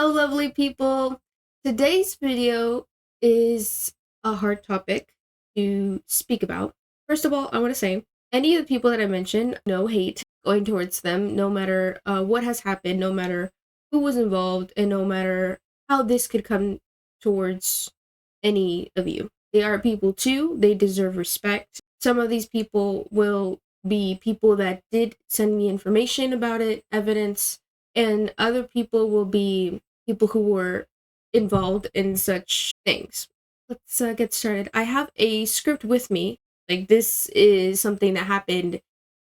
Hello, lovely people. Today's video is a hard topic to speak about. First of all, I want to say any of the people that I mentioned, no hate going towards them, no matter what has happened, no matter who was involved, and no matter how this could come towards any of you. They are people too. They deserve respect. Some of these people will be people that did send me information about it, evidence, and other people will be people who were involved in such things. Let's get started. I have a script with me. Like, this is something that happened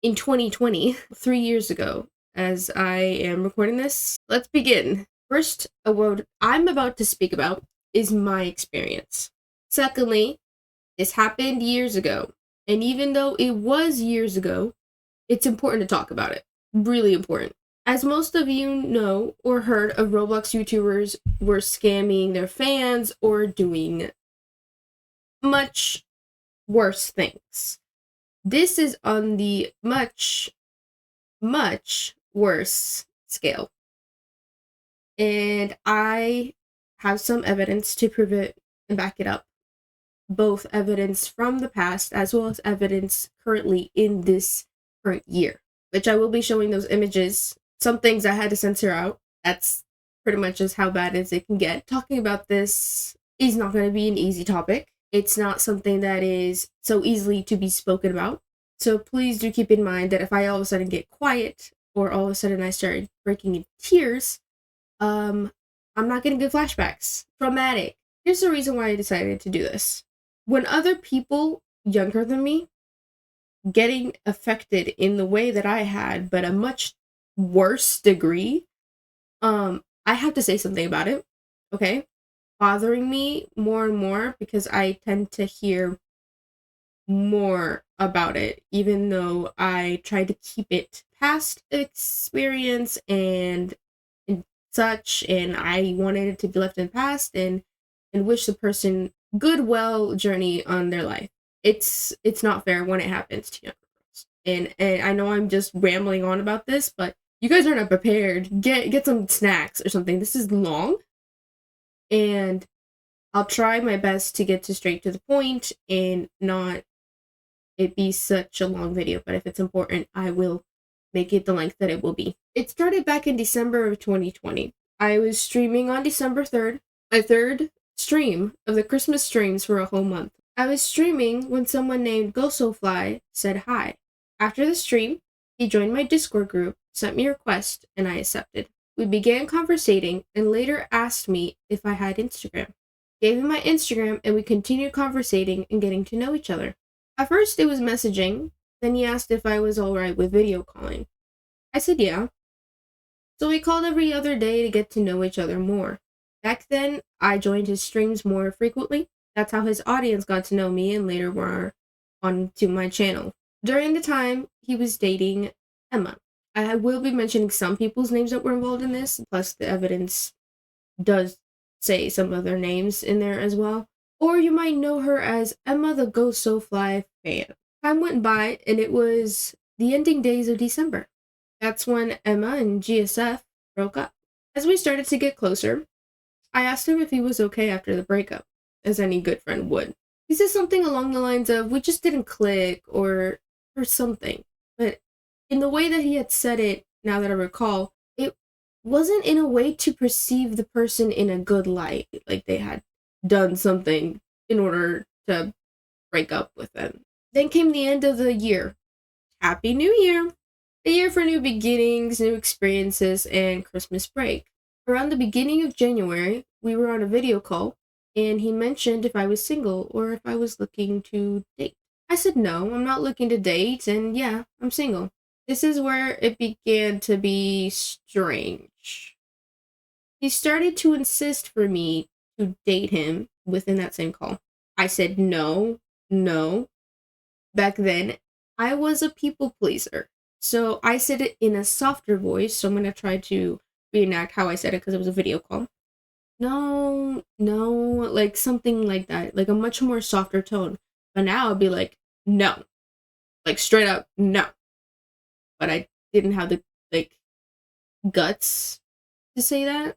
in 2020, 3 years ago, as I am recording this. Let's begin. First, what I'm about to speak about is my experience. Secondly, this happened years ago. And even though it was years ago, it's important to talk about it. Really important. As most of you know or heard of, Roblox YouTubers were scamming their fans or doing much worse things. This is on the much, much worse scale. And I have some evidence to prove it and back it up. Both evidence from the past as well as evidence currently in this current year, which I will be showing those images. Some things I had to censor out. That's pretty much just how bad as it can get. Talking about this is not going to be an easy topic. It's not something that is so easily to be spoken about. So please do keep in mind that if I all of a sudden get quiet or all of a sudden I start breaking into tears, I'm not going to get flashbacks. Traumatic. Here's the reason why I decided to do this. When other people younger than me getting affected in the way that I had, but a much worse degree, I have to say something about it, okay? Bothering me more and more because I tend to hear more about it, even though I try to keep it past experience and such, and I wanted it to be left in the past and wish the person good journey on their life. It's not fair when it happens to younger girls. And I know I'm just rambling on about this, but you guys are not prepared. Get some snacks or something. This is long, and I'll try my best to get straight to the point and not it be such a long video, but if it's important, I will make it the length that it will be. It started back in December of 2020. I was streaming on December 3rd, my third stream of the Christmas streams for a whole month. I was streaming when someone named GoSoFly said hi. After the stream, he joined my Discord group, sent me a request, and I accepted. We began conversating and later asked me if I had Instagram. Gave him my Instagram and we continued conversating and getting to know each other. At first it was messaging, then he asked if I was alright with video calling. I said yeah. So we called every other day to get to know each other more. Back then, I joined his streams more frequently. That's how his audience got to know me and later were onto my channel. During the time, he was dating Emma. I will be mentioning some people's names that were involved in this, plus the evidence does say some other names in there as well. Or you might know her as Emma the GoSoFly fan. Time went by and it was the ending days of December. That's when Emma and GSF broke up. As we started to get closer, I asked him if he was okay after the breakup, as any good friend would. He said something along the lines of, we just didn't click, or something. But in the way that he had said it, now that I recall, it wasn't in a way to perceive the person in a good light, like they had done something in order to break up with them. Then came the end of the year. Happy New Year! A year for new beginnings, new experiences, and Christmas break. Around the beginning of January, we were on a video call, and he mentioned if I was single or if I was looking to date. I said no, I'm not looking to date, and yeah, I'm single. This is where it began to be strange. He started to insist for me to date him within that same call. I said no. Back then, I was a people pleaser, so I said it in a softer voice, so I'm going to try to reenact how I said it because it was a video call. No, like something like that, like a much more softer tone. But now I'd be like, no, like straight up, no. But I didn't have the, like, guts to say that.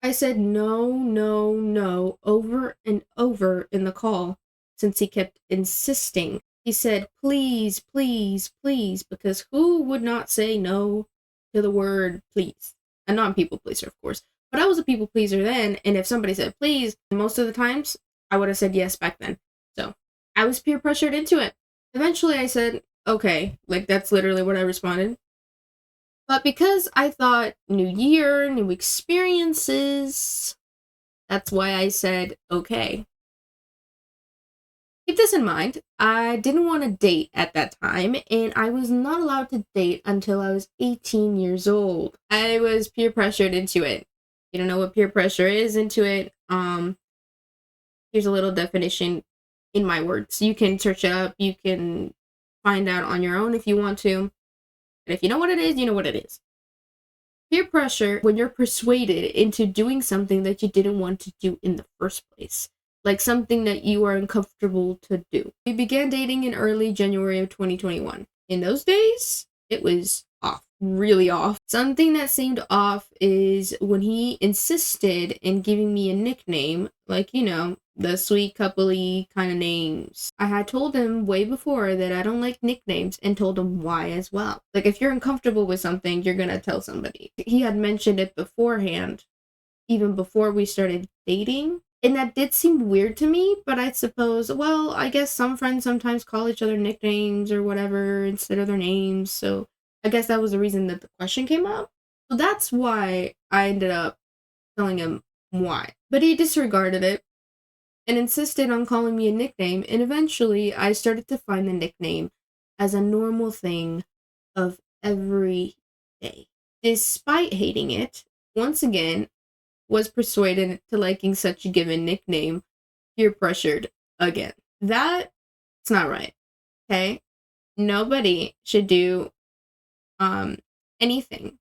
I said no, no, no over and over in the call since he kept insisting. He said, please, please, please, because who would not say no to the word please? I'm not a people pleaser, of course, but I was a people pleaser then, and if somebody said please, most of the times, I would have said yes back then. So I was peer pressured into it. Eventually I said, okay, like that's literally what I responded. But because I thought new year, new experiences, that's why I said okay. Keep this in mind, I didn't want to date at that time, and I was not allowed to date until I was 18 years old. I was peer pressured into it. You don't know what peer pressure is into it. Here's a little definition in my words. You can search it up, you can find out on your own if you want to. And if you know what it is, you know what it is. Peer pressure when you're persuaded into doing something that you didn't want to do in the first place. Like something that you are uncomfortable to do. We began dating in early January of 2021. In those days, it was off. Really off. Something that seemed off is when he insisted in giving me a nickname, like, you know, the sweet coupley kind of names. I had told him way before that I don't like nicknames and told him why as well. Like, if you're uncomfortable with something, you're gonna tell somebody. He had mentioned it beforehand, even before we started dating. And that did seem weird to me, but I suppose, well, I guess some friends sometimes call each other nicknames or whatever instead of their names, so I guess that was the reason that the question came up. So that's why I ended up telling him why. But he disregarded it and insisted on calling me a nickname, and eventually I started to find the nickname as a normal thing of every day. Despite hating it, once again, was persuaded to liking such a given nickname, peer pressured again. That's not right, okay? Nobody should do anything,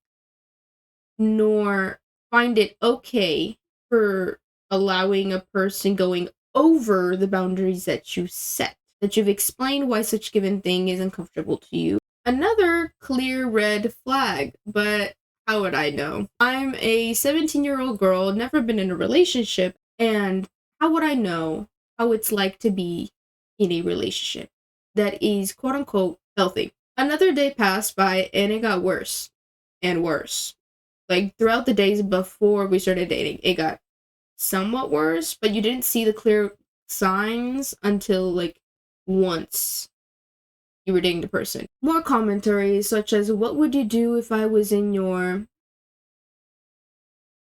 nor find it okay for allowing a person going over the boundaries that you set, that you've explained why such given thing is uncomfortable to you. Another clear red flag, but how would I know? I'm a 17-year-old girl, never been in a relationship, and how would I know how it's like to be in a relationship that is quote unquote healthy? Another day passed by and it got worse and worse. Like throughout the days before we started dating, it got somewhat worse, but you didn't see the clear signs until like once you were dating the person. More commentaries such as, what would you do if I was in your...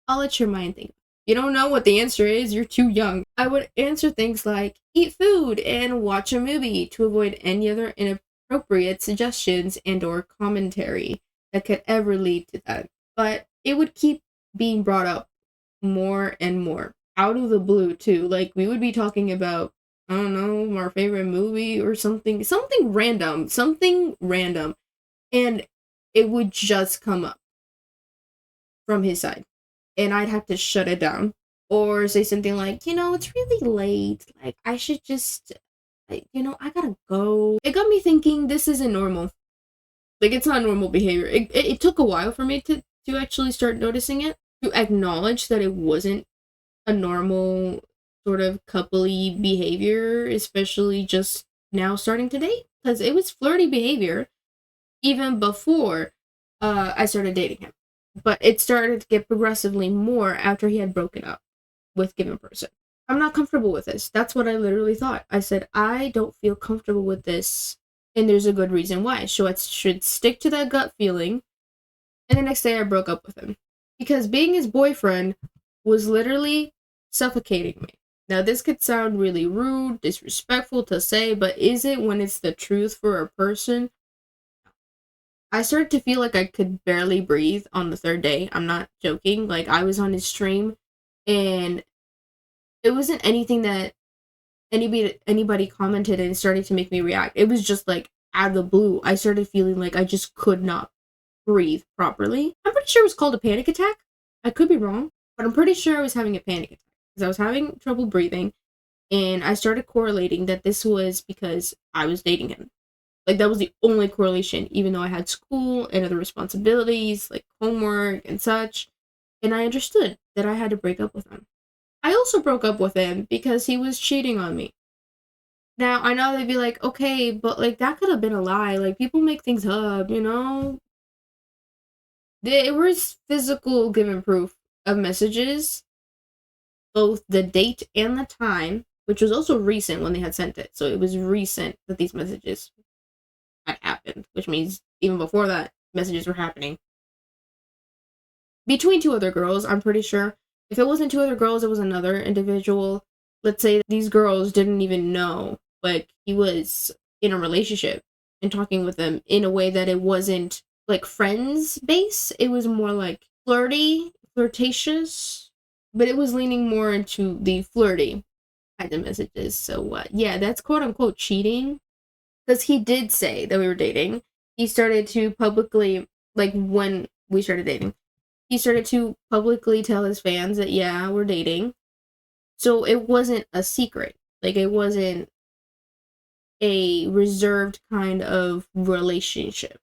I'll let your mind think. You don't know what the answer is, you're too young. I would answer things like, eat food and watch a movie to avoid any other inappropriate suggestions and or commentary that could ever lead to that. But it would keep being brought up more and more. Out of the blue too. Like we would be talking about, I don't know, our favorite movie or something random, and it would just come up from his side, and I'd have to shut it down or say something like, you know, it's really late, like I should just, you know, I gotta go. It got me thinking this isn't normal. Like it's not normal behavior. It took a while for me to actually start noticing it, to acknowledge that it wasn't a normal sort of coupley behavior, especially just now starting to date, because it was flirty behavior even before I started dating him. But it started to get progressively more after he had broken up with given person. I'm not comfortable with this. That's what I literally thought. I said, I don't feel comfortable with this, and there's a good reason why. So I should stick to that gut feeling. And the next day I broke up with him. Because being his boyfriend was literally suffocating me. Now, this could sound really rude, disrespectful to say, but is it when it's the truth for a person? I started to feel like I could barely breathe on the third day. I'm not joking. Like, I was on his stream, and it wasn't anything that anybody commented and started to make me react. It was just like, out of the blue, I started feeling like I just could not breathe properly. I'm pretty sure it was called a panic attack. I could be wrong, but I'm pretty sure I was having a panic attack because I was having trouble breathing, and I started correlating that this was because I was dating him. Like, that was the only correlation, even though I had school and other responsibilities, like homework and such, and I understood. that I had to break up with him. I also broke up with him because he was cheating on me. Now, I know they'd be like, okay, but like that could have been a lie. Like people make things up, you know? There was physical given proof of messages, both the date and the time, which was also recent when they had sent it. So it was recent that these messages had happened, which means even before that, messages were happening. Between two other girls, I'm pretty sure. If it wasn't two other girls, it was another individual. Let's say these girls didn't even know, like, he was in a relationship and talking with them in a way that it wasn't, like, friends base. It was more, like, flirtatious, but it was leaning more into the flirty kind of messages. So, yeah, that's quote-unquote cheating. Because he did say that we were dating. He started to publicly, like, when we started dating, he started to publicly tell his fans that, yeah, we're dating. So it wasn't a secret. Like, it wasn't a reserved kind of relationship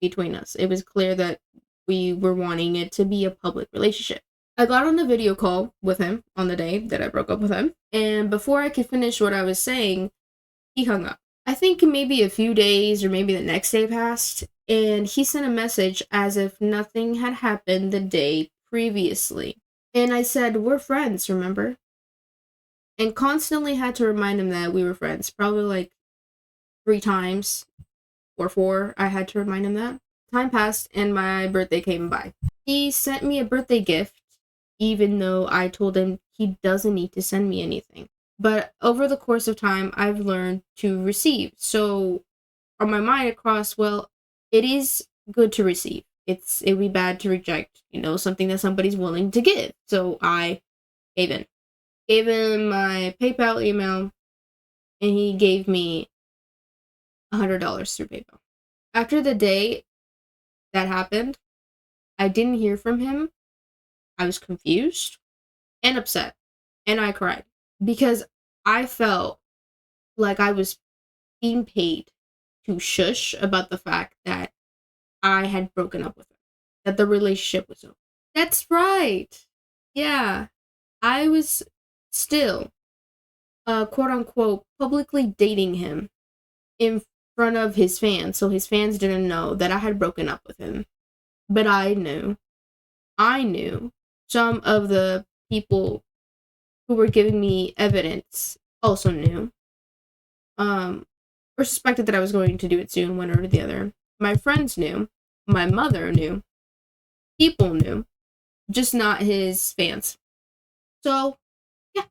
between us. It was clear that we were wanting it to be a public relationship. I got on a video call with him on the day that I broke up with him. And before I could finish what I was saying, he hung up. I think maybe a few days or maybe the next day passed, and he sent a message as if nothing had happened the day previously. And I said, we're friends, remember? And constantly had to remind him that we were friends. Probably like 3 times or 4, I had to remind him that. Time passed and my birthday came by. He sent me a birthday gift, even though I told him he doesn't need to send me anything. But over the course of time, I've learned to receive. So on my mind it crossed, well, it is good to receive. It would be bad to reject, something that somebody's willing to give. So I gave in. Gave him my PayPal email, and he gave me $100 through PayPal. After the day that happened, I didn't hear from him. I was confused and upset, and I cried because I felt like I was being paid to shush about the fact that I had broken up with him, that the relationship was over. That's right. Yeah. I was still, quote unquote, publicly dating him in front of his fans, so his fans didn't know that I had broken up with him. But I knew. Some of the people who were giving me evidence also knew. Or suspected that I was going to do it soon, one or the other. My friends knew. My mother knew. People knew. Just not his fans. So, yeah.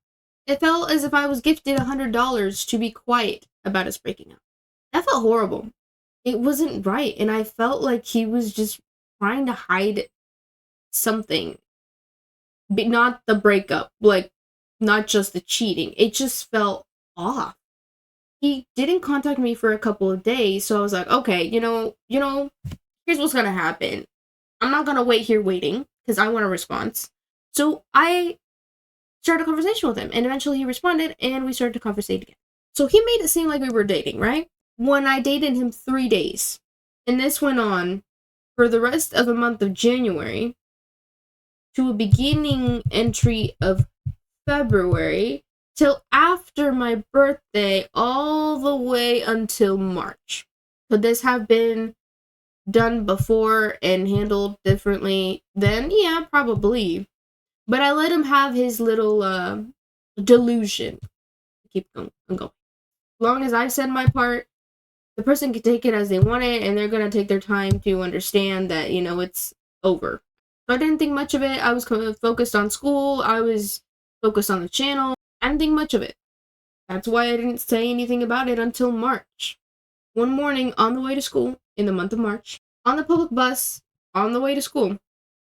It felt as if I was gifted $100 to be quiet about us breaking up. That felt horrible. It wasn't right, and I felt like he was just trying to hide something. But not the breakup, like, not just the cheating. It just felt off. He didn't contact me for a couple of days, so I was like, okay, here's what's gonna happen. I'm not gonna wait here waiting, because I want a response. So I started a conversation with him, and eventually he responded, and we started to conversate again. So he made it seem like we were dating, right? When I dated him 3 days. And this went on for the rest of the month of January to a beginning entry of February till after my birthday, all the way until March. Could this have been done before and handled differently then? Yeah, probably. But I let him have his little delusion. Keep going. As long as I said my part, the person can take it as they want it, and they're gonna take their time to understand that, it's over. So I didn't think much of it. I was focused on school. I was focused on the channel. I didn't think much of it. That's why I didn't say anything about it until March. One morning on the way to school, in the month of March, on the public bus, on the way to school,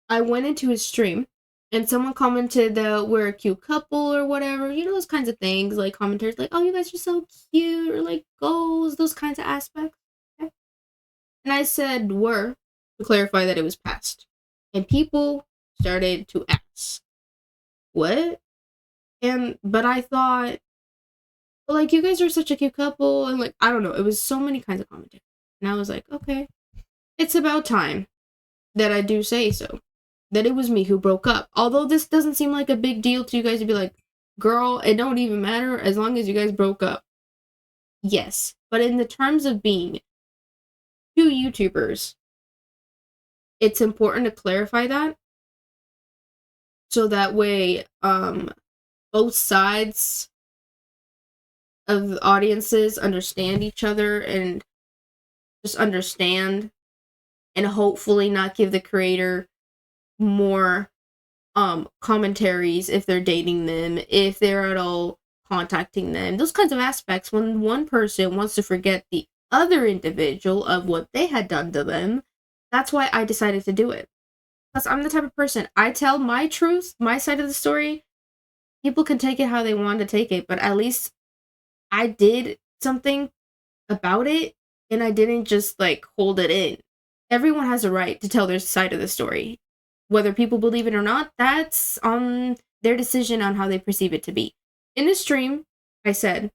I went into his stream, and someone commented that we're a cute couple or whatever, those kinds of things, like commenters like, oh, you guys are so cute, or like goals, those kinds of aspects. Okay. And I said were, to clarify that it was past. And people started to ask, what? But I thought, well, like, you guys are such a cute couple, and like, I don't know, it was so many kinds of commentary. And I was like, okay, it's about time that I do say so. that it was me who broke up. Although this doesn't seem like a big deal to you guys to be like, girl, it don't even matter as long as you guys broke up. Yes, but in the terms of being two YouTubers, it's important to clarify that, so that way both sides of audiences understand each other and just understand, and hopefully not give the creator more commentaries if they're dating them, if they're at all contacting them, those kinds of aspects. When one person wants to forget the other individual of what they had done to them, that's why I decided to do it. Plus, I'm the type of person, I tell my truth, my side of the story. People can take it how they want to take it, but at least I did something about it, and I didn't just like hold it in. Everyone has a right to tell their side of the story. Whether people believe it or not, that's on their decision on how they perceive it to be. In the stream, I said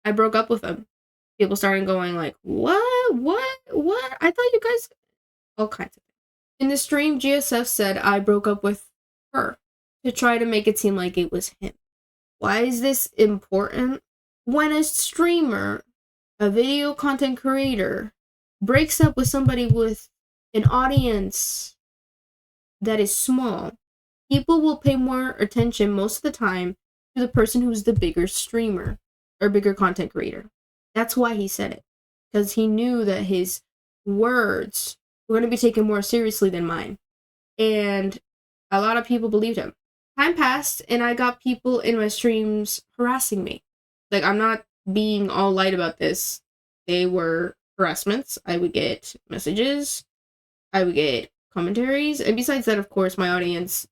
I broke up with him. People started going like, what? I thought you guys... all kinds of things. In the stream, GSF said I broke up with her to try to make it seem like it was him. Why is this important? When a streamer, a video content creator, breaks up with somebody with an audience that is small, people will pay more attention most of the time to the person who's the bigger streamer or bigger content creator. That's why he said it, because he knew that his words were going to be taken more seriously than mine, and a lot of people believed him. Time passed, and I got people in my streams harassing me. Like, I'm not being all light about this. They were harassments. I would get messages. I would get commentaries. And besides that, of course, my audience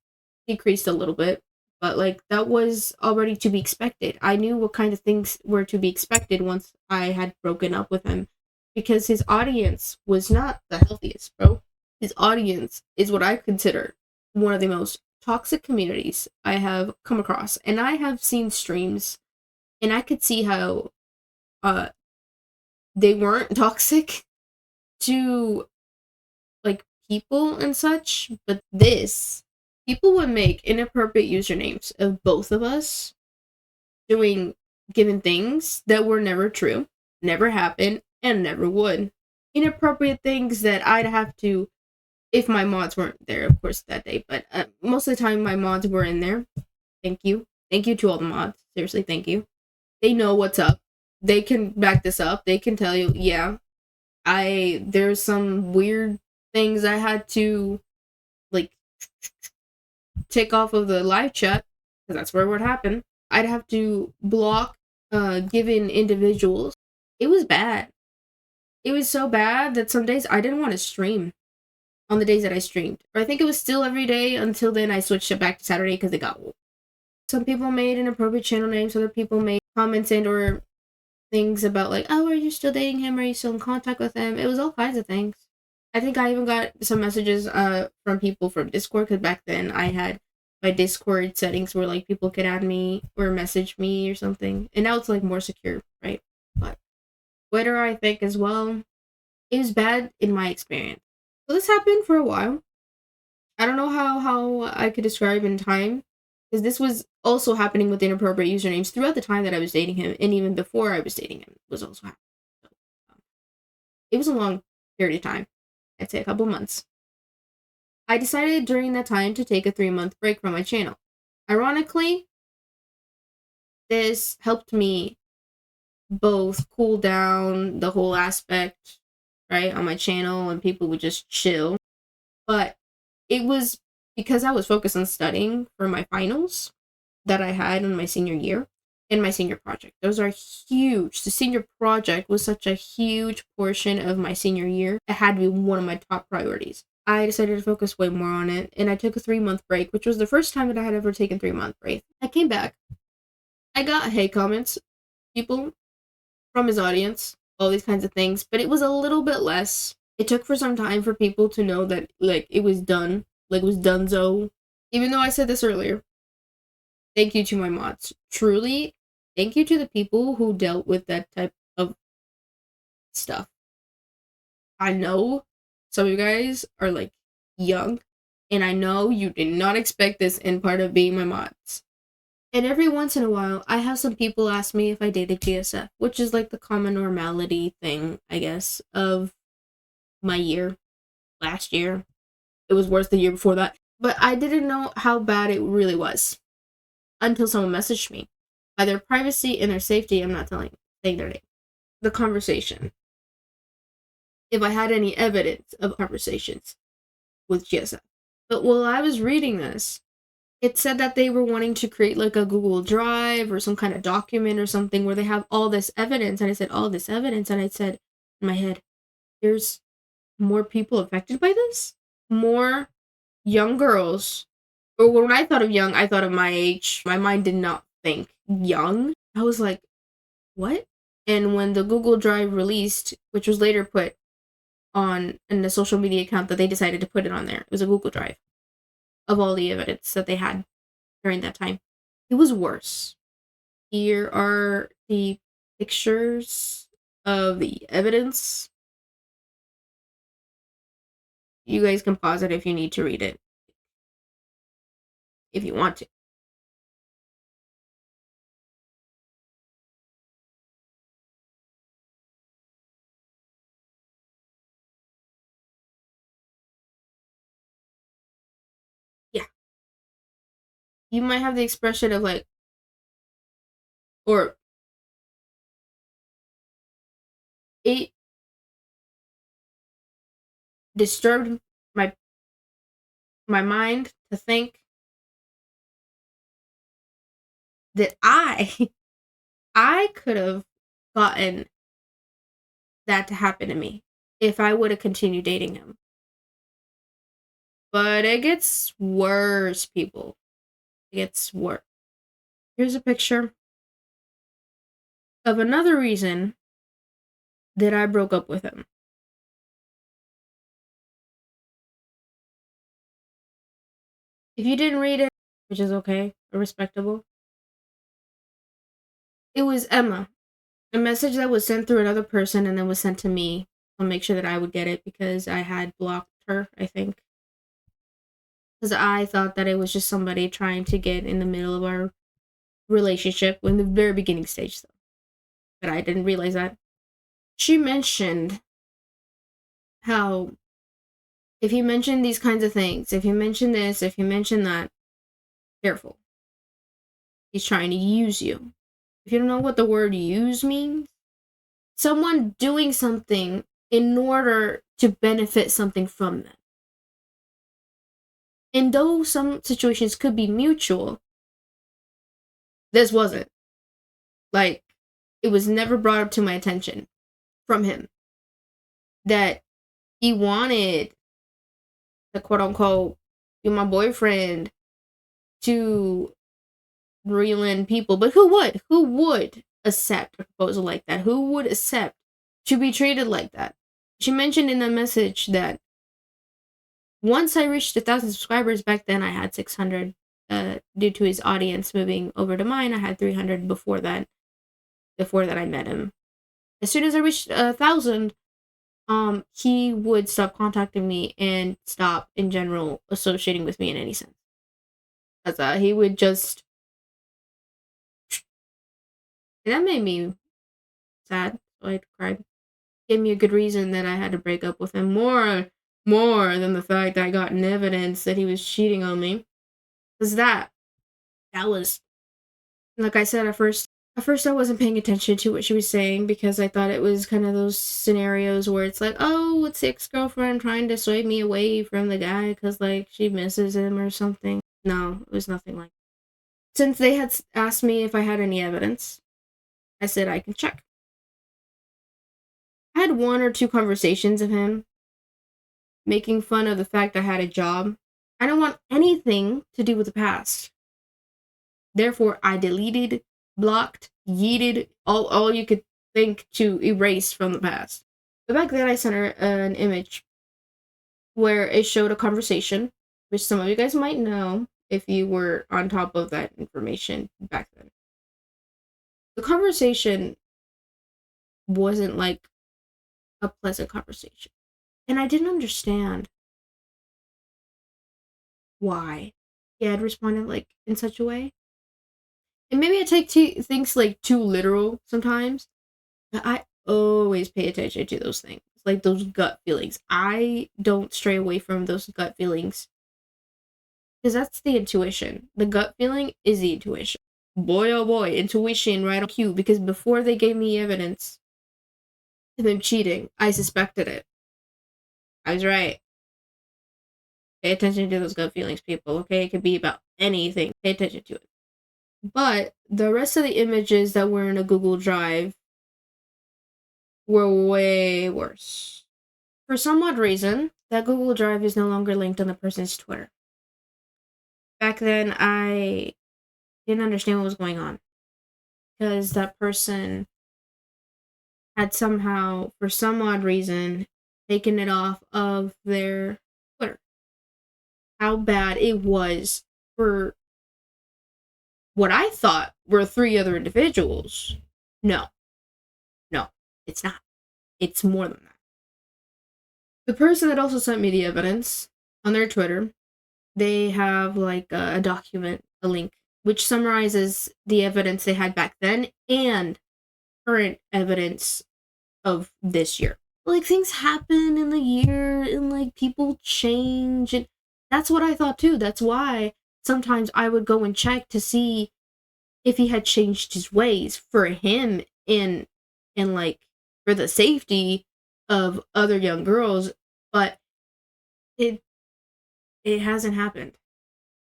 decreased a little bit. But, like, that was already to be expected. I knew what kind of things were to be expected once I had broken up with him. Because his audience was not the healthiest, bro. His audience is what I consider one of the most toxic communities I have come across. And I have seen streams, and I could see how they weren't toxic to, like, people and such, but people would make inappropriate usernames of both of us doing given things that were never true, never happened, and never would. Inappropriate things that I'd have to, if my mods weren't there, of course, that day, but most of the time my mods were in there. Thank you. Thank you to all the mods. Seriously, thank you. They know what's up. They can back this up. They can tell you, yeah, there's some weird things I had to, like, take off of the live chat, because that's where it would happen. I'd have to block given individuals. It was bad. It was so bad that some days I didn't want to stream on the days that I streamed. Or I think it was still every day until then I switched it back to Saturday because it got old. Some people made inappropriate channel names. Other people made comments and or things about like, oh, are you still dating him? Are you still in contact with him? It was all kinds of things. I think I even got some messages from people from Discord, because back then I had my Discord settings where like people could add me or message me or something. And now it's like more secure, right? But Twitter, I think as well, it was bad in my experience. So this happened for a while. I don't know how I could describe in time, because this was also happening with inappropriate usernames throughout the time that I was dating him, and even before I was dating him was also happening. So, it was a long period of time. I'd say a couple months. I decided during that time to take a 3-month break from my channel. Ironically, this helped me both cool down the whole aspect, right, on my channel, and people would just chill. But it was because I was focused on studying for my finals that I had in my senior year and my senior project. Those are huge. The senior project was such a huge portion of my senior year. It had to be one of my top priorities. I decided to focus way more on it, and I took a 3-month break, which was the first time that I had ever taken 3-month break. I came back. I got hate comments, people from his audience, all these kinds of things, but it was a little bit less. It took for some time for people to know that, like, it was done. Like, it was donezo. Even though I said this earlier, thank you to my mods. Truly, thank you to the people who dealt with that type of stuff. I know some of you guys are, like, young, And I know you did not expect this in part of being my mods. And every once in a while, I have some people ask me if I dated GSF, which is like the common normality thing, I guess, of my year. Last year. It was worse the year before that. But I didn't know how bad it really was until someone messaged me. By their privacy and their safety, I'm not saying their name. The conversation. If I had any evidence of conversations with GSF. But while I was reading this, it said that they were wanting to create like a Google Drive or some kind of document or something where they have all this evidence. And I said, all this evidence. And I said in my head, there's more people affected by this? More young girls. Or when I thought of young, I thought of my age. My mind did not think young. I was like, what? And when the Google Drive released, which was later put on in the social media account that they decided to put it on there, it was a Google Drive of all the evidence that they had during that time. It was worse. Here are the pictures of the evidence. You guys can pause it if you need to read it. If you want to. Yeah. You might have the expression of like, or it disturbed my mind to think that I could have gotten that to happen to me if I would have continued dating him. But it gets worse, people. It gets worse. Here's a picture of another reason that I broke up with him. If you didn't read it, which is okay or respectable, it was Emma. A message that was sent through another person and then was sent to me. I'll make sure that I would get it because I had blocked her, I think. Because I thought that it was just somebody trying to get in the middle of our relationship in the very beginning stage, though. But I didn't realize that. She mentioned how if you mention these kinds of things, if you mention this, if you mention that, careful. He's trying to use you. If you don't know what the word use means, someone doing something in order to benefit something from them. And though some situations could be mutual, this wasn't. Like, it was never brought up to my attention from him that he wanted the quote unquote, be my boyfriend to reel in people. But who would? Who would accept a proposal like that? Who would accept to be treated like that? She mentioned in the message that once I reached 1,000 subscribers, back then I had 600. Due to his audience moving over to mine, I had 300 before that. Before that, I met him. As soon as I reached 1,000, he would stop contacting me and stop, in general, associating with me in any sense. As he would just, and that made me sad. So I cried. Gave me a good reason that I had to break up with him. More than the fact that I got evidence that he was cheating on me. Because that was, like I said, at first I wasn't paying attention to what she was saying because I thought it was kind of those scenarios where it's like, oh, it's the ex-girlfriend trying to sway me away from the guy because, like, she misses him or something. No, it was nothing like that. Since they had asked me if I had any evidence, I said I can check. I had 1 or 2 conversations of him making fun of the fact I had a job. I don't want anything to do with the past. Therefore, I deleted, blocked, yeeted, all you could think to erase from the past. But back then, I sent her an image where it showed a conversation, which some of you guys might know if you were on top of that information back then. The conversation wasn't like a pleasant conversation. And I didn't understand why he had responded like in such a way. And maybe I take things like too literal sometimes, but I always pay attention to those things, like those gut feelings. I don't stray away from those gut feelings because that's the intuition. The gut feeling is the intuition. Boy, oh boy, intuition right on cue, because before they gave me evidence of him cheating, I suspected it. I was right. Pay attention to those gut feelings, people, okay? It could be about anything. Pay attention to it. But the rest of the images that were in a Google Drive were way worse. For some odd reason, that Google Drive is no longer linked on the person's Twitter. Back then, I didn't understand what was going on, because that person had somehow, for some odd reason, taken it off of their Twitter. How bad it was for what I thought were 3 other individuals. No, it's not. It's more than that. The person that also sent me the evidence on their Twitter, they have like a document, a link, which summarizes the evidence they had back then and current evidence of this year. Like, things happen in the year and like people change, and that's what I thought too. That's why sometimes I would go and check to see if he had changed his ways for him and like for the safety of other young girls, but it hasn't happened.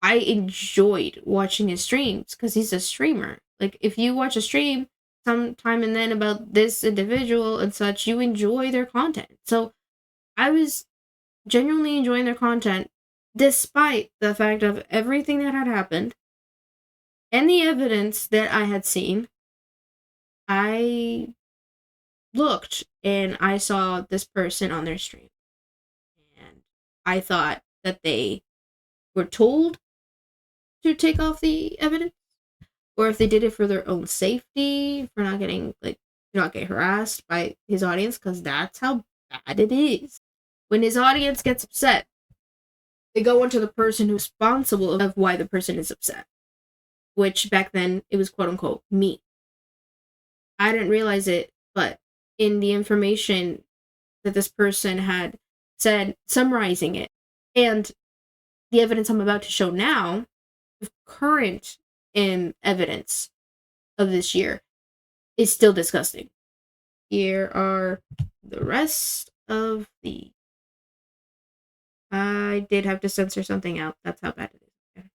I enjoyed watching his streams because he's a streamer. Like, if you watch a stream sometime and then about this individual and such, you enjoy their content. So I was genuinely enjoying their content despite the fact of everything that had happened and the evidence that I had seen. I looked and I saw this person on their stream, and I thought that they were told to take off the evidence, or if they did it for their own safety, for not getting not get harassed by his audience, because that's how bad it is. When his audience gets upset, they go into the person who's responsible of why the person is upset, which back then it was quote unquote me. I didn't realize it, but in the information that this person had said, summarizing it, and the evidence I'm about to show now, current in evidence of this year, is still disgusting. Here are the rest of the... I did have to censor something out. That's how bad it is. Okay.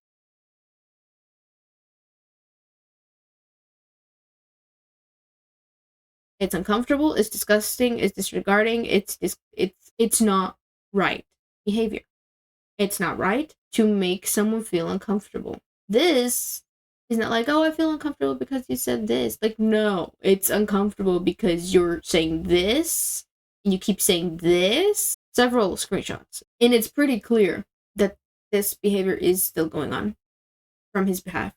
It's uncomfortable, it's disgusting, it's disregarding, it's not right behavior. It's not right to make someone feel uncomfortable. This is not like, oh, I feel uncomfortable because you said this. Like, no, it's uncomfortable because you're saying this, and you keep saying this. Several screenshots. And it's pretty clear that this behavior is still going on from his behalf.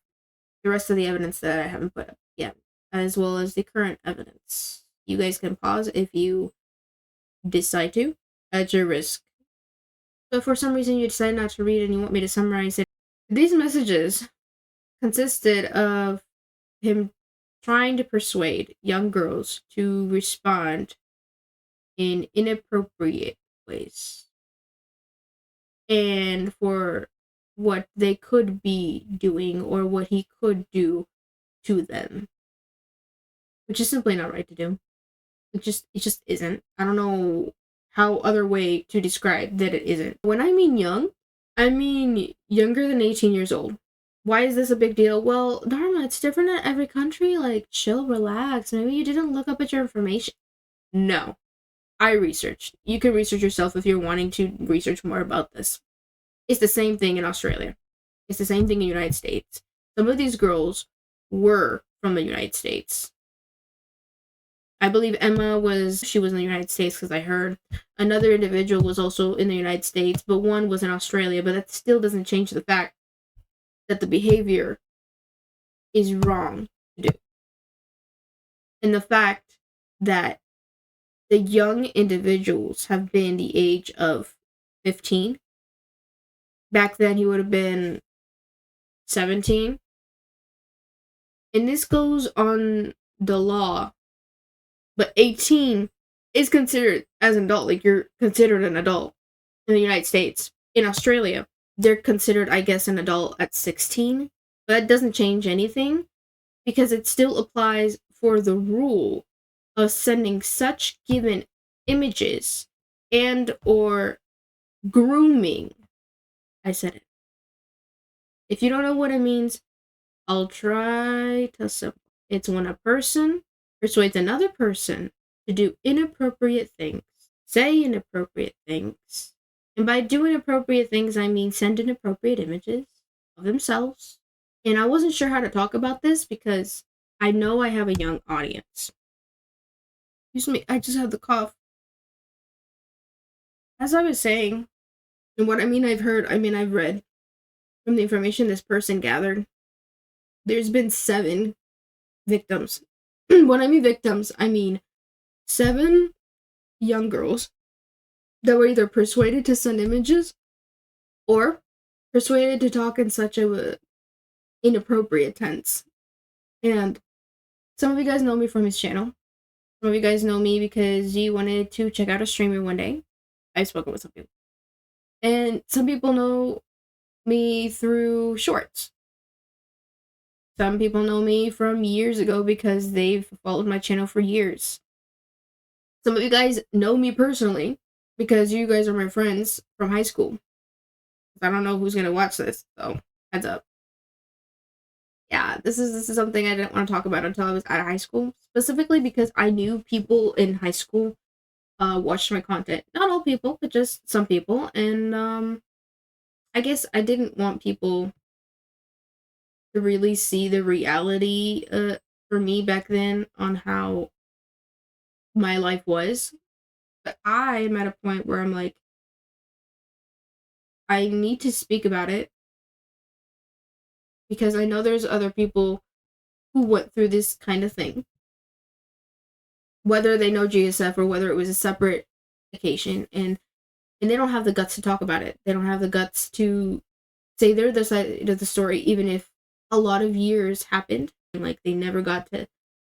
The rest of the evidence that I haven't put up yet, as well as the current evidence. You guys can pause if you decide to, at your risk. So if for some reason you decide not to read and you want me to summarize it, these messages consisted of him trying to persuade young girls to respond in inappropriate ways, and for what they could be doing or what he could do to them, which is simply not right to do. It just isn't. I don't know how other way to describe that it isn't. When I mean young, I mean younger than 18 years old. Why is this a big deal? Well, Dharma, it's different in every country. Like, chill, relax. Maybe you didn't look up at your information. No. I researched. You can research yourself if you're wanting to research more about this. It's the same thing in Australia. It's the same thing in the United States. Some of these girls were from the United States. I believe Emma was in the United States, because I heard another individual was also in the United States, but one was in Australia. But that still doesn't change the fact that the behavior is wrong to do. And the fact that the young individuals have been the age of 15, Back then, he would have been 17. And this goes on the law, but 18 is considered as an adult. Like, you're considered an adult in the United States. In Australia, they're considered, I guess, an adult at 16. But that doesn't change anything because it still applies for the rule of sending such given images and or grooming. I said it. If you don't know what it means, I'll try to simplify. It's when a person persuades another person to do inappropriate things, say inappropriate things. And by doing inappropriate things, I mean send inappropriate images of themselves. And I wasn't sure how to talk about this because I know I have a young audience. Excuse me, I just had the cough. As I was saying, and what I've read from the information this person gathered, there's been 7 victims. When I mean victims, I mean 7 young girls that were either persuaded to send images or persuaded to talk in such a inappropriate tense. And some of you guys know me from his channel. Some of you guys know me because you wanted to check out a streamer one day. I've spoken with some people. And some people know me through shorts. Some people know me from years ago because they've followed my channel for years. Some of you guys know me personally because you guys are my friends from high school. I don't know who's gonna watch this, so heads up. Yeah, this is something I didn't want to talk about until I was out of high school, specifically because I knew people in high school watched my content. Not all people, but just some people, and I guess I didn't want people to really see the reality for me back then on how my life was. But I am at a point where I'm like, I need to speak about it because I know there's other people who went through this kind of thing. Whether they know GSF or whether it was a separate occasion, and they don't have the guts to talk about it. They don't have the guts to say they're the side of the story, even if a lot of years happened and like they never got to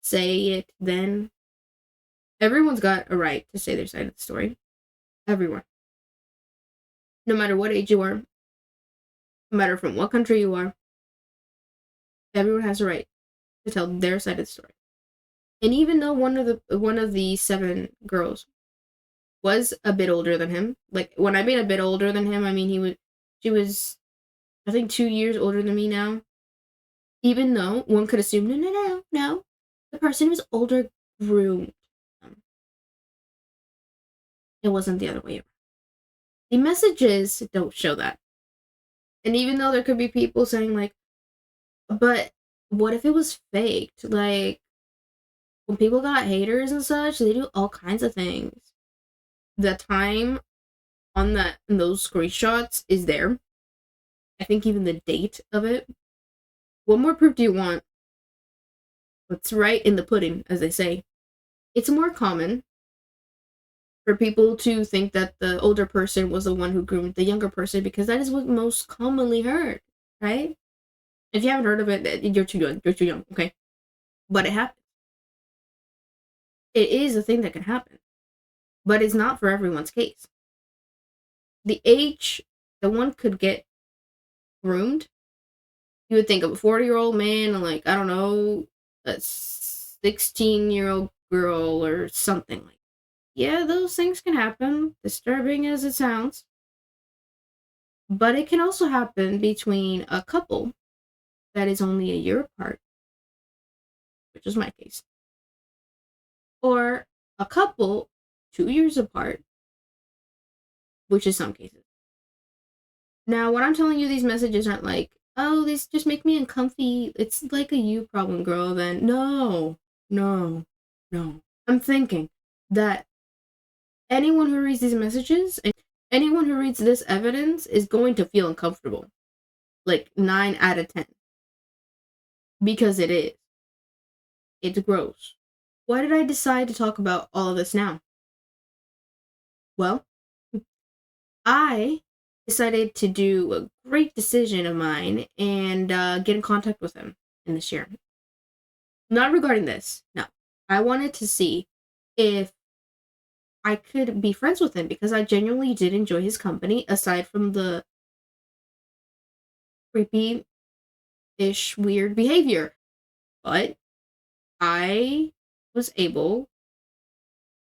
say it then. Everyone's got a right to say their side of the story. Everyone. No matter what age you are, no matter from what country you are, everyone has a right to tell their side of the story. And even though one of the 7 girls was a bit older than him, like when I mean a bit older than him, I mean she was I think 2 years older than me now. Even though one could assume no, the person who was older groomed them. It wasn't the other way around. The messages don't show that. And even though there could be people saying like, but what if it was faked? Like, when people got haters and such, they do all kinds of things. The time on those screenshots is there. I think even the date of it. What more proof do you want? What's right in the pudding, as they say. It's more common for people to think that the older person was the one who groomed the younger person because that is what most commonly heard, right? If you haven't heard of it, you're too young, okay? But it happens. It is a thing that can happen. But it's not for everyone's case. The age that one could get groomed, you would think of a 40-year-old man and like, I don't know, a 16-year-old girl or something like that. Yeah, those things can happen, disturbing as it sounds. But it can also happen between a couple that is only a year apart, which is my case. Or a couple 2 years apart, which is some cases. Now, when I'm telling you these messages aren't like, oh, these just make me uncomfy, it's like a you problem, girl, then no. I'm thinking that anyone who reads these messages and anyone who reads this evidence is going to feel uncomfortable. Like 9 out of 10. Because it is. It's gross. Why did I decide to talk about all of this now? Well, I decided to do a great decision of mine and get in contact with him in this year. Not regarding this, no. I wanted to see if I could be friends with him because I genuinely did enjoy his company, aside from the creepy-ish weird behavior. But I was able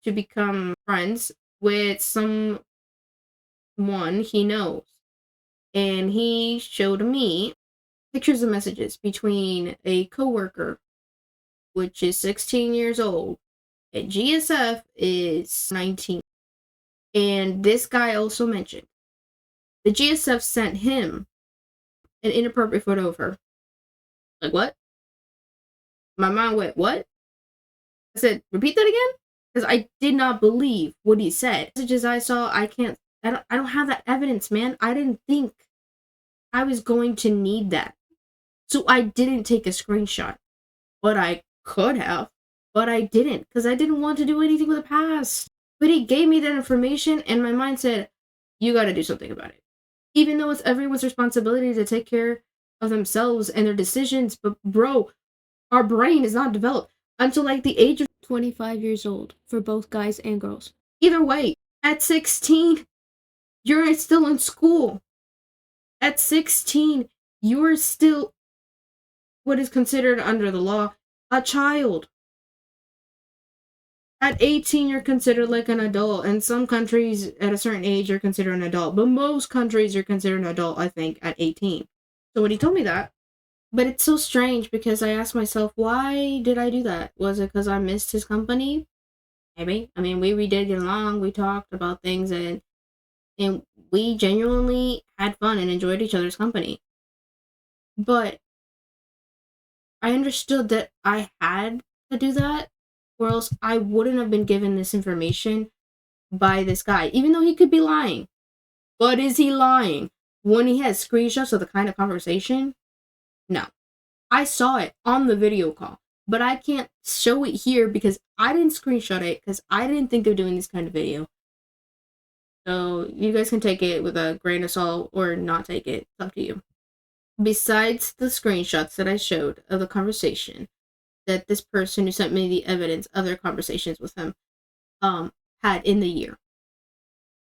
to become friends with someone he knows. And he showed me pictures and messages between a coworker, which is 16 years old, and GSF is 19. And this guy also mentioned the GSF sent him an inappropriate photo of her. Like, what? My mind went, what? I said, repeat that again? Because I did not believe what he said. Messages I saw, I don't have that evidence, man. I didn't think I was going to need that. So I didn't take a screenshot. But I could have. But I didn't, because I didn't want to do anything with the past. But he gave me that information, and my mind said, you gotta do something about it. Even though it's everyone's responsibility to take care of themselves and their decisions, but bro, our brain is not developed until like the age of 25 years old for both guys and girls. Either way, at 16, you're still in school. At 16, you're still what is considered under the law a child. At 18, you're considered like an adult. In some countries, at a certain age, you're considered an adult. But most countries, you're considered an adult, I think, at 18. So when he told me that, but it's so strange because I asked myself, why did I do that? Was it because I missed his company? Maybe. I mean, we did get along. We talked about things, and we genuinely had fun and enjoyed each other's company. But I understood that I had to do that, or else I wouldn't have been given this information by this guy, even though he could be lying. But is he lying when he has screenshots of the kind of conversation? No. I saw it on the video call, but I can't show it here because I didn't screenshot it because I didn't think of doing this kind of video. So you guys can take it with a grain of salt or not take it. It's up to you. Besides the screenshots that I showed of the conversation that this person who sent me the evidence of their conversations with him had in the year.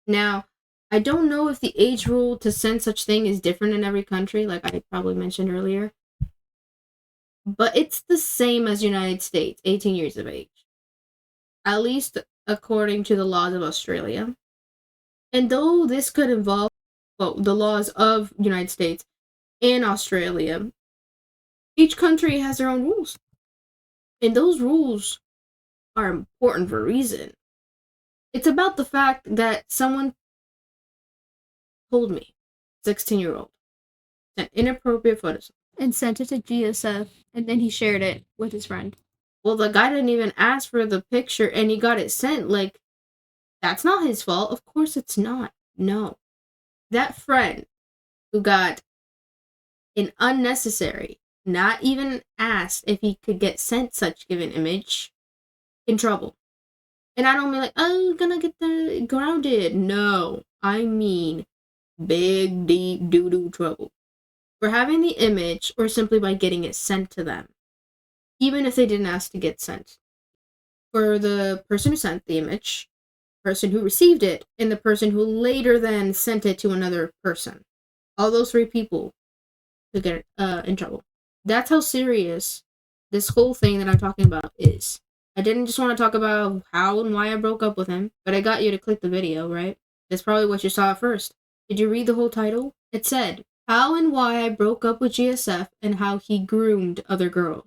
Now, I don't know if the age rule to send such thing is different in every country, like I probably mentioned earlier. But it's the same as United States, 18 years of age. At least according to the laws of Australia. And though this could involve, well, the laws of United States and Australia, each country has their own rules. And those rules are important for a reason. It's about the fact that someone told me, 16-year-old, sent inappropriate photos and sent it to GSF, and then he shared it with his friend. Well, the guy didn't even ask for the picture, and he got it sent. Like, that's not his fault. Of course it's not. No. That friend who got an unnecessary, not even asked if he could get sent such given image, in trouble. And I don't mean like, oh, I'm gonna get the grounded. No. I mean big, deep doo-doo trouble. For having the image or simply by getting it sent to them. Even if they didn't ask to get sent. For the person who sent the image, person who received it, and the person who later then sent it to another person. All those three people could get in trouble. That's how serious this whole thing that I'm talking about is. I didn't just want to talk about how and why I broke up with him, but I got you to click the video, right? That's probably what you saw at first. Did you read the whole title? It said, How and Why I Broke Up with GSF and How He Groomed Other Girls.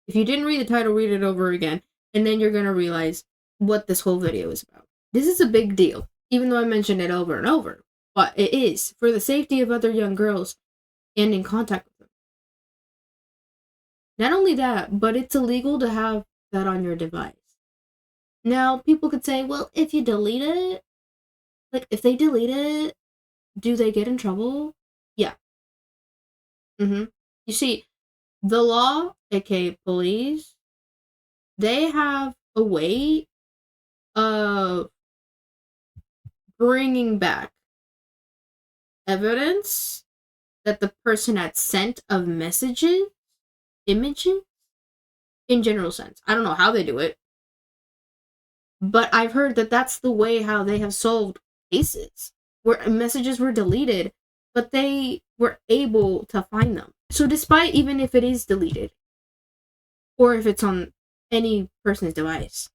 If you didn't read the title, read it over again, and then you're going to realize what this whole video is about. This is a big deal, even though I mentioned it over and over, but it is for the safety of other young girls and in contact with them. Not only that, but it's illegal to have that on your device. Now, people could say, well, if you delete it, like, if they delete it, do they get in trouble? Yeah. You see, the law, aka police, they have a way of bringing back evidence that the person had sent of messages, images, in general sense. I don't know how they do it, but I've heard that that's the way how they have solved cases where messages were deleted, but they were able to find them. So despite even if it is deleted, or if it's on any person's device,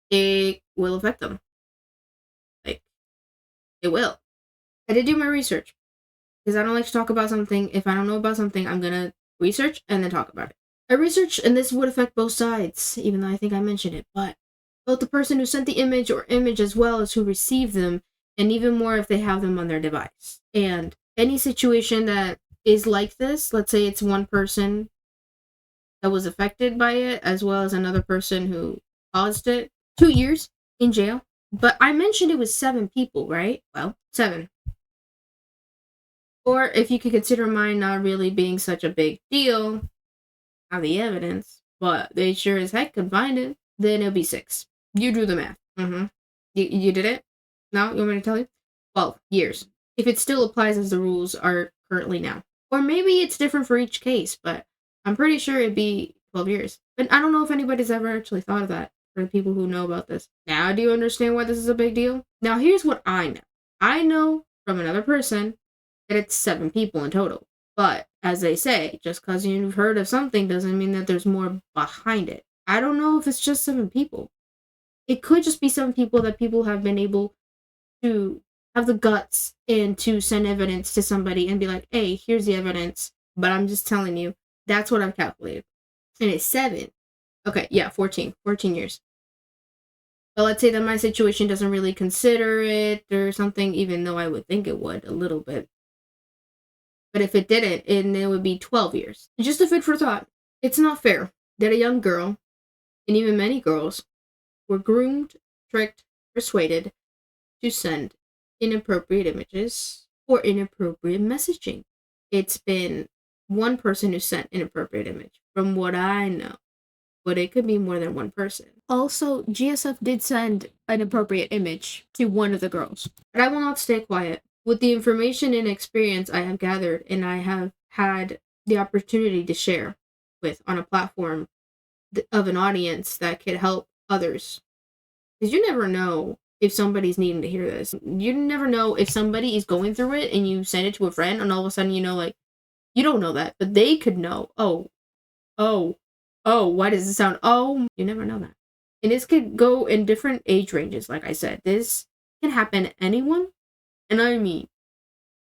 it will affect them. Like, it will. I did do my research, because I don't like to talk about something. If I don't know about something, I'm gonna research and then talk about it. I researched, and this would affect both sides, even though I think I mentioned it, but both the person who sent the image or image as well as who received them, and even more if they have them on their device. And any situation that is like this, let's say it's one person that was affected by it, as well as another person who caused it, 2 years in jail. But I mentioned it was 7 people, right? Well, 7. Or if you could consider mine not really being such a big deal, have the evidence, but they sure as heck could find it, then it'll be 6. You do the math. You did it? No? You want me to tell you? 12 years. If it still applies as the rules are currently now. Or maybe it's different for each case, but I'm pretty sure it'd be 12 years. But I don't know if anybody's ever actually thought of that for the people who know about this. Now, do you understand why this is a big deal? Now, here's what I know. I know from another person that it's 7 people in total. But, as they say, just because you've heard of something doesn't mean that there's more behind it. I don't know if it's just 7 people. It could just be 7 people that people have been able to have the guts and to send evidence to somebody and be like, hey, here's the evidence, but I'm just telling you, that's what I've calculated. And it's 7. Okay, yeah, 14 years. But let's say that my situation doesn't really consider it or something, even though I would think it would a little bit. But if it didn't, and it would be 12 years. Just a food for thought. It's not fair that a young girl, and even many girls, were groomed, tricked, persuaded to send inappropriate images or inappropriate messaging. It's been one person who sent inappropriate image, from what I know. But it could be more than one person. Also, GSF did send an appropriate image to one of the girls. But I will not stay quiet. With the information and experience I have gathered and I have had the opportunity to share with on a platform of an audience that could help others. Because you never know if somebody's needing to hear this. You never know if somebody is going through it and you send it to a friend and all of a sudden, like, you don't know that, but they could know. Oh, why does it sound? Oh, you never know that. And this could go in different age ranges, like I said. This can happen to anyone, and I mean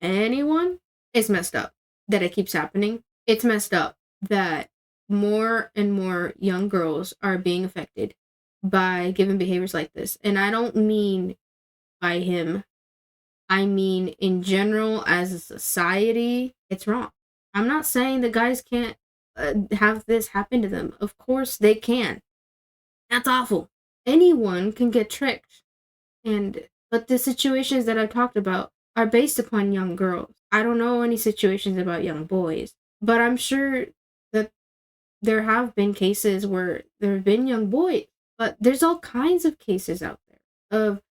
anyone. It's messed up that it keeps happening. It's messed up that more and more young girls are being affected by given behaviors like this. And I don't mean by him. I mean in general as a society, it's wrong. I'm not saying the guys can't have this happen to them. Of course they can. That's awful. Anyone can get tricked. But the situations that I've talked about are based upon young girls. I don't know any situations about young boys, but I'm sure that there have been cases where there have been young boys. But there's all kinds of cases out there of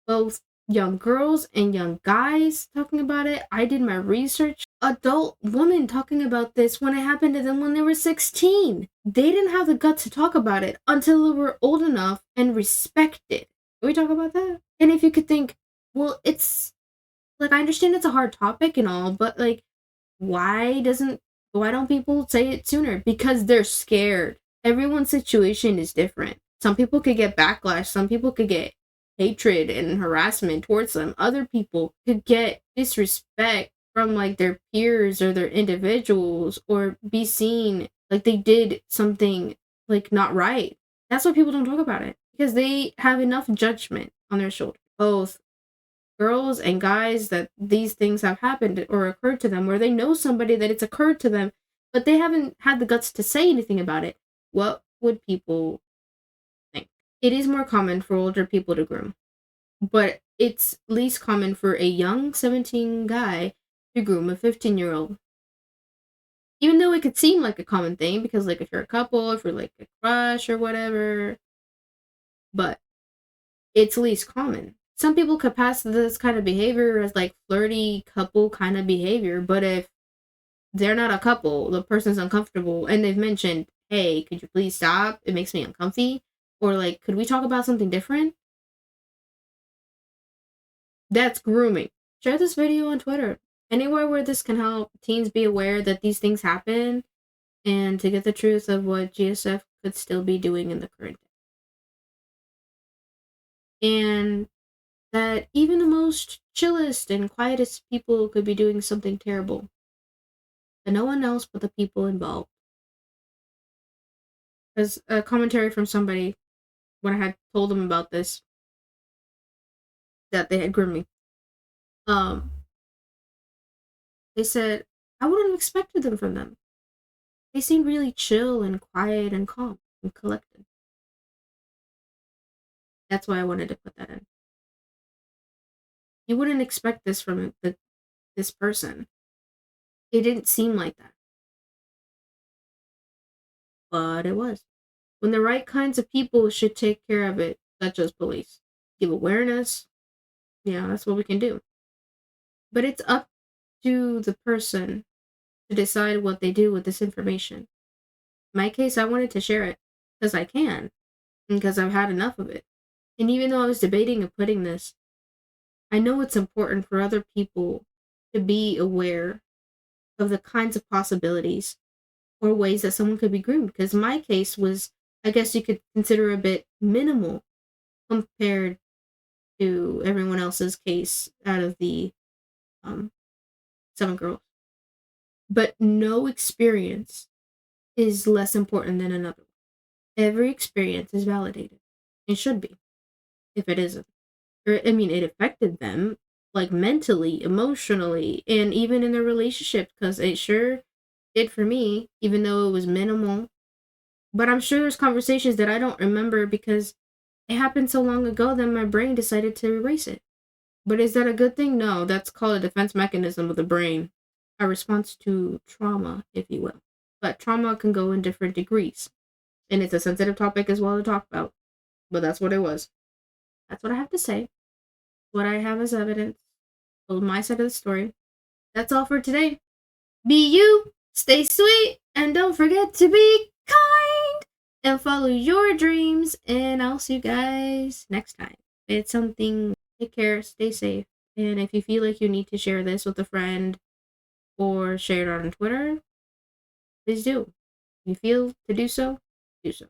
both young girls and young guys talking about it. I did my research. Adult women talking about this when it happened to them when they were 16. They didn't have the guts to talk about it until they were old enough and respected. Can we talk about that? And if you could think, well, it's like, I understand it's a hard topic and all, but like, why don't people say it sooner? Because they're scared. Everyone's situation is different. Some people could get backlash. Some people could get hatred and harassment towards them. Other people could get disrespect from like their peers or their individuals, or be seen like they did something like not right. That's why people don't talk about it, because they have enough judgment on their shoulders. Both girls and guys, that these things have happened or occurred to them, where they know somebody that it's occurred to them, but they haven't had the guts to say anything about it. What would people think? It is more common for older people to groom, but it's least common for a young 17 guy to groom a 15-year-old. Even though it could seem like a common thing, because like if you're a couple, if you're like a crush or whatever, but it's least common. some people could pass this kind of behavior as like flirty couple kind of behavior, but if they're not a couple, the person's uncomfortable, and they've mentioned, hey, could you please stop? It makes me uncomfy. Or like, could we talk about something different? That's grooming. Share this video on Twitter. Anywhere where this can help teens be aware that these things happen and to get the truth of what GSF could still be doing in the current day. And that even the most chillest and quietest people could be doing something terrible. And no one else but the people involved. As a commentary from somebody, when I had told them about this, that they had groomed me, they said, I wouldn't have expected them from them. They seemed really chill and quiet and calm and collected. That's why I wanted to put that in. You wouldn't expect this from this person. It didn't seem like that. But it was. When the right kinds of people should take care of it, such as police. Give awareness. Yeah, that's what we can do. But it's up to the person to decide what they do with this information. In my case, I wanted to share it because I can, and because I've had enough of it. And even though I was debating of putting this, I know it's important for other people to be aware of the kinds of possibilities or ways that someone could be groomed. Because my case was, I guess you could consider a bit minimal compared to everyone else's case out of the 7 girls. But no experience is less important than another. Every experience is validated. It should be, if it isn't. Or, I mean, it affected them, like mentally, emotionally, and even in their relationship, because it sure did for me, even though it was minimal. But I'm sure there's conversations that I don't remember because it happened so long ago that my brain decided to erase it. But is that a good thing? No, that's called a defense mechanism of the brain. A response to trauma, if you will. But trauma can go in different degrees. And it's a sensitive topic as well to talk about. But that's what it was. That's what I have to say. What I have as evidence. Told my side of the story. That's all for today. Be you, stay sweet, and don't forget to be kind and follow your dreams. And I'll see you guys next time. It's something. Take care, stay safe. And if you feel like you need to share this with a friend or share it on Twitter, please do. If you feel to do so, do so.